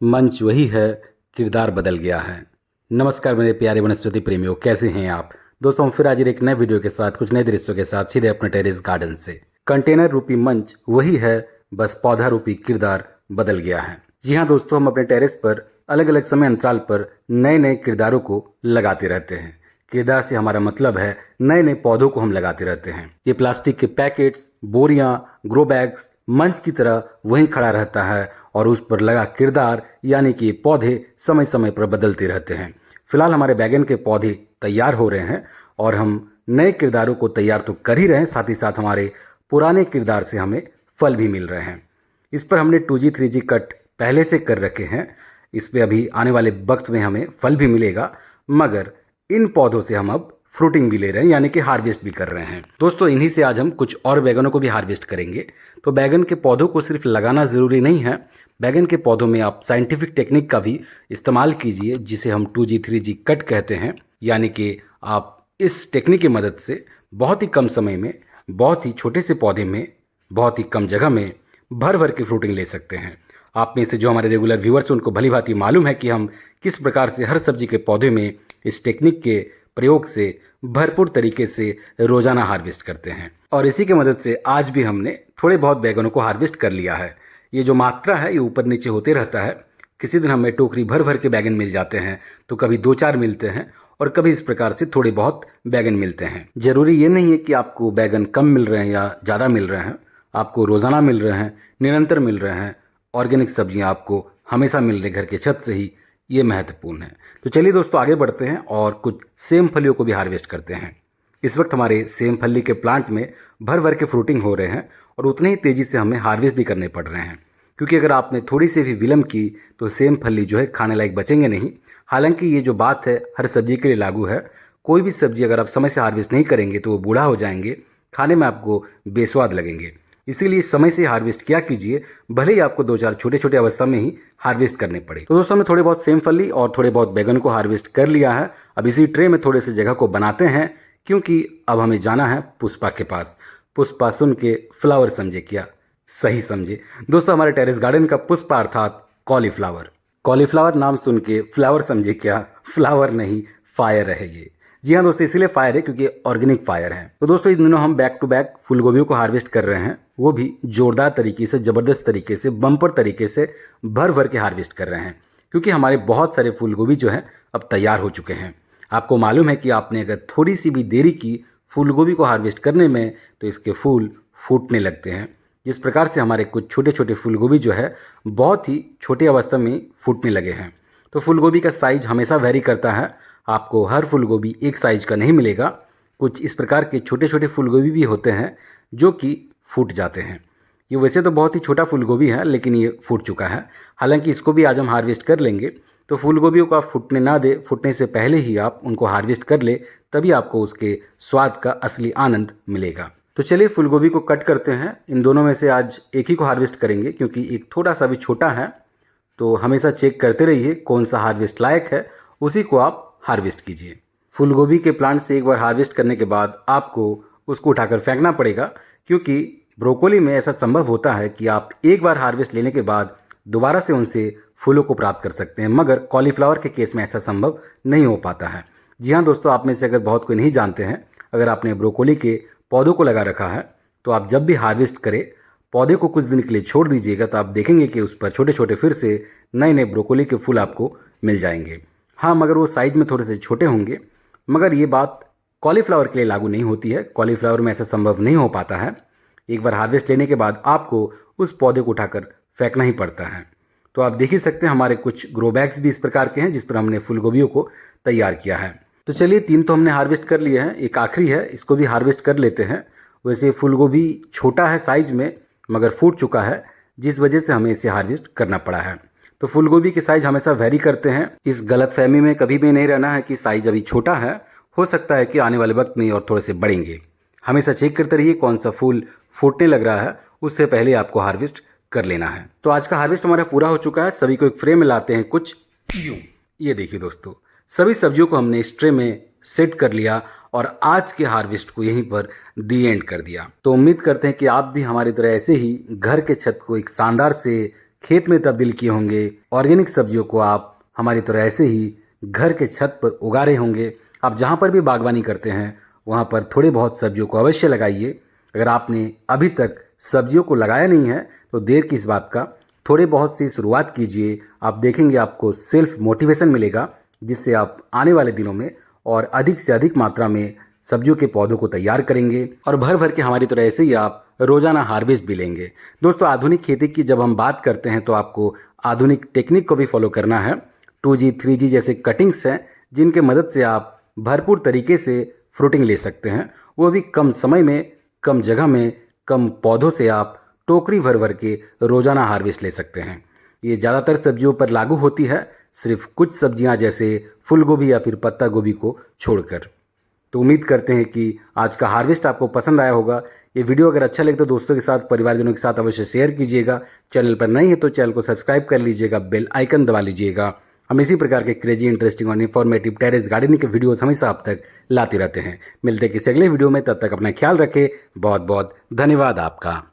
मंच वही है, किरदार बदल गया है। नमस्कार मेरे प्यारे वनस्पति प्रेमियों, कैसे हैं आप दोस्तों। हम फिर आज एक नए वीडियो के साथ कुछ नए दृश्यों के साथ सीधे अपने टेरेस गार्डन से। कंटेनर रूपी मंच वही है, बस पौधा रूपी किरदार बदल गया है। जी हाँ दोस्तों, हम अपने टेरेस पर अलग अलग समय अंतराल पर नए नए किरदारों को लगाते रहते हैं। किरदार से हमारा मतलब है नए नए पौधों को हम लगाते रहते हैं। ये प्लास्टिक के पैकेट्स, बोरियां, ग्रो बैग्स मंच की तरह वहीं खड़ा रहता है और उस पर लगा किरदार यानी कि पौधे समय समय पर बदलते रहते हैं। फिलहाल हमारे बैगन के पौधे तैयार हो रहे हैं और हम नए किरदारों को तैयार तो कर ही रहे हैं, साथ ही साथ हमारे पुराने किरदार से हमें फल भी मिल रहे हैं। इस पर हमने 2G 3G कट पहले से कर रखे हैं। इस पे अभी आने वाले वक्त में हमें फल भी मिलेगा, मगर इन पौधों से हम अब फ्रूटिंग भी ले रहे हैं यानी कि हार्वेस्ट भी कर रहे हैं। दोस्तों इन्हीं से आज हम कुछ और बैगनों को भी हार्वेस्ट करेंगे। तो बैगन के पौधों को सिर्फ लगाना ज़रूरी नहीं है, बैगन के पौधों में आप साइंटिफिक टेक्निक का भी इस्तेमाल कीजिए, जिसे हम 2G 3G कट कहते हैं। यानी कि आप इस टेक्निक की मदद से बहुत ही कम समय में, बहुत ही छोटे से पौधे में, बहुत ही कम जगह में भर भर के फ्रूटिंग ले सकते हैं। आप में से जो हमारे रेगुलर व्यूअर्स हैं उनको भली भांति मालूम है कि हम किस प्रकार से हर सब्जी के पौधे में इस टेक्निक के प्रयोग से भरपूर तरीके से रोजाना हार्वेस्ट करते हैं। और इसी की मदद से आज भी हमने थोड़े बहुत बैगनों को हार्वेस्ट कर लिया है। ये जो मात्रा है ये ऊपर नीचे होते रहता है। किसी दिन हमें टोकरी भर भर के बैगन मिल जाते हैं, तो कभी 2-4 मिलते हैं और कभी इस प्रकार से थोड़े बहुत बैगन मिलते हैं। जरूरी ये नहीं है कि आपको बैगन कम मिल रहे हैं या ज़्यादा मिल रहे हैं, आपको रोज़ाना मिल रहे हैं, निरंतर मिल रहे हैं। ऑर्गेनिक सब्जियां आपको हमेशा मिल रही घर के छत से ही, ये महत्वपूर्ण है। तो चलिए दोस्तों आगे बढ़ते हैं और कुछ सेम फलियों को भी हार्वेस्ट करते हैं। इस वक्त हमारे सेम फली के प्लांट में भर भर के फ्रूटिंग हो रहे हैं और उतनी ही तेज़ी से हमें हार्वेस्ट भी करने पड़ रहे हैं, क्योंकि अगर आपने थोड़ी सी भी विलम्ब की तो सेम फली जो है खाने लायक बचेंगे नहीं। हालांकि ये जो बात है हर सब्जी के लिए लागू है। कोई भी सब्जी अगर आप समय से हार्वेस्ट नहीं करेंगे तो वो बूढ़ा हो जाएंगे, खाने में आपको बेस्वाद लगेंगे। इसीलिए समय से हार्वेस्ट किया कीजिए, भले ही आपको 2-4 छोटे छोटे अवस्था में ही हार्वेस्ट करने पड़े। तो दोस्तों हमने थोड़े बहुत सेम फली और थोड़े बहुत बैगन को हार्वेस्ट कर लिया है। अब इसी ट्रे में थोड़े से जगह को बनाते हैं, क्योंकि अब हमें जाना है पुष्पा के पास। पुष्पा सुन के फ्लावर समझे क्या, सही समझे दोस्तों। हमारे टेरेस गार्डन का पुष्पा अर्थात कॉलीफ्लावर। कॉलीफ्लावर नाम सुन के फ्लावर समझे क्या, फ्लावर नहीं फायर है ये। जी हाँ दोस्तों, इसीलिए फायर है क्योंकि ऑर्गेनिक फायर है। तो दोस्तों इन दिनों हम बैक टू बैक फूल गोभियों को हार्वेस्ट कर रहे हैं, वो भी जोरदार तरीके से, जबरदस्त तरीके से, बम्पर तरीके से भर भर के हार्वेस्ट कर रहे हैं, क्योंकि हमारे बहुत सारे फूल गोभी जो है अब तैयार हो चुके हैं। आपको मालूम है कि आपने अगर थोड़ी सी भी देरी की फूल गोभी को हार्वेस्ट करने में तो इसके फूल फूटने लगते हैं। जिस प्रकार से हमारे कुछ छोटे छोटे फूल गोभी जो है बहुत ही छोटी अवस्था में फूटने लगे हैं। तो फूल गोभी का साइज हमेशा वेरी करता है, आपको हर फूल गोभी एक साइज का नहीं मिलेगा। कुछ इस प्रकार के छोटे छोटे फूल गोभी भी होते हैं जो कि फूट जाते हैं। ये वैसे तो बहुत ही छोटा फूल गोभी है, लेकिन ये फूट चुका है। हालांकि इसको भी आज हम हार्वेस्ट कर लेंगे। तो फूल गोभियों को आप फूटने ना दे, फूटने से पहले ही आप उनको हार्वेस्ट कर ले, तभी आपको उसके स्वाद का असली आनंद मिलेगा। तो चलिए फूल गोभी को कट करते हैं। इन दोनों में से आज एक ही को हार्वेस्ट करेंगे, क्योंकि एक थोड़ा सा भी छोटा है। तो हमेशा चेक करते रहिए कौन सा हार्वेस्ट लायक है, उसी को आप हार्वेस्ट कीजिए। फूल गोभी के प्लांट से एक बार हार्वेस्ट करने के बाद आपको उसको उठाकर फेंकना पड़ेगा, क्योंकि ब्रोकोली में ऐसा संभव होता है कि आप एक बार हार्वेस्ट लेने के बाद दोबारा से उनसे फूलों को प्राप्त कर सकते हैं, मगर कॉलीफ्लावर के केस में ऐसा संभव नहीं हो पाता है। जी हाँ दोस्तों, आप में से अगर बहुत कोई नहीं जानते हैं, अगर आपने ब्रोकोली के पौधों को लगा रखा है तो आप जब भी हार्वेस्ट करें पौधे को कुछ दिन के लिए छोड़ दीजिएगा, तो आप देखेंगे कि उस पर छोटे छोटे फिर से नए नए ब्रोकोली के फूल आपको मिल जाएंगे। हाँ, मगर वो साइज में थोड़े से छोटे होंगे। मगर ये बात कॉलीफ्लावर के लिए लागू नहीं होती है, कॉलीफ्लावर में ऐसा संभव नहीं हो पाता है। एक बार हार्वेस्ट लेने के बाद आपको उस पौधे को उठाकर फेंकना ही पड़ता है। तो आप देख ही सकते हैं हमारे कुछ ग्रो बैग्स भी इस प्रकार के हैं जिस पर हमने फूल गोभियों को तैयार किया है। तो चलिए 3 तो हमने हार्वेस्ट कर लिए हैं, एक आखिरी है, इसको भी हार्वेस्ट कर लेते हैं। वैसे फूल गोभी छोटा है साइज में, मगर फूट चुका है, जिस वजह से हमें इसे हार्वेस्ट करना पड़ा है। तो फूल गोभी के साइज हमेशा वेरी करते हैं। इस गलतफहमी में कभी भी नहीं रहना है कि साइज अभी छोटा है, हो सकता है कि आने वाले वक्त में और थोड़े से बढ़ेंगे। हमेशा चेक करते रहिए कौन सा फूल फूटने लग रहा है, उससे पहले आपको हार्वेस्ट कर लेना है। तो आज का हार्वेस्ट हमारा पूरा हो चुका है। सभी को एक फ्रेम में लाते हैं कुछ यूं। ये देखिए दोस्तों, सभी सब्जियों को हमने इस ट्रे में सेट कर लिया और आज के हार्वेस्ट को यहीं पर दी एंड कर दिया। तो उम्मीद करते हैं कि आप भी हमारी तरह ऐसे ही घर के छत को एक शानदार से खेत में तब्दील किए होंगे। ऑर्गेनिक सब्जियों को आप हमारी तरह ऐसे ही घर के छत पर उगा रहे होंगे। आप जहाँ पर भी बागवानी करते हैं वहाँ पर थोड़ी बहुत सब्जियों को अवश्य लगाइए। अगर आपने अभी तक सब्जियों को लगाया नहीं है तो देर किस बात का, थोड़े बहुत सी शुरुआत कीजिए। आप देखेंगे आपको सेल्फ मोटिवेशन मिलेगा, जिससे आप आने वाले दिनों में और अधिक से अधिक मात्रा में सब्जियों के पौधों को तैयार करेंगे और भर भर के हमारी तरह ऐसे ही आप रोजाना हार्वेस्ट भी लेंगे। दोस्तों, आधुनिक खेती की जब हम बात करते हैं तो आपको आधुनिक टेक्निक को भी फॉलो करना है। 2G 3G जैसे कटिंग्स हैं जिनके मदद से आप भरपूर तरीके से फ्रूटिंग ले सकते हैं, वो भी कम समय में, कम जगह में, कम पौधों से आप टोकरी भर भर के रोजाना हार्वेस्ट ले सकते हैं। ये ज़्यादातर सब्जियों पर लागू होती है, सिर्फ कुछ सब्जियां जैसे फूल गोभी या फिर पत्ता गोभी को छोड़कर। तो उम्मीद करते हैं कि आज का हार्वेस्ट आपको पसंद आया होगा। ये वीडियो अगर अच्छा लगे तो दोस्तों के साथ, परिवारजनों के साथ अवश्य शेयर कीजिएगा। चैनल पर नए हैं तो चैनल को सब्सक्राइब कर लीजिएगा, बेल आइकन दबा लीजिएगा। हम इसी प्रकार के क्रेजी, इंटरेस्टिंग और इन्फॉर्मेटिव टेरेस गार्डनिंग के वीडियोस हमेशा आप तक लाते रहते हैं। मिलते हैं किसी अगले वीडियो में, तब तक अपना ख्याल रखें। बहुत बहुत धन्यवाद आपका।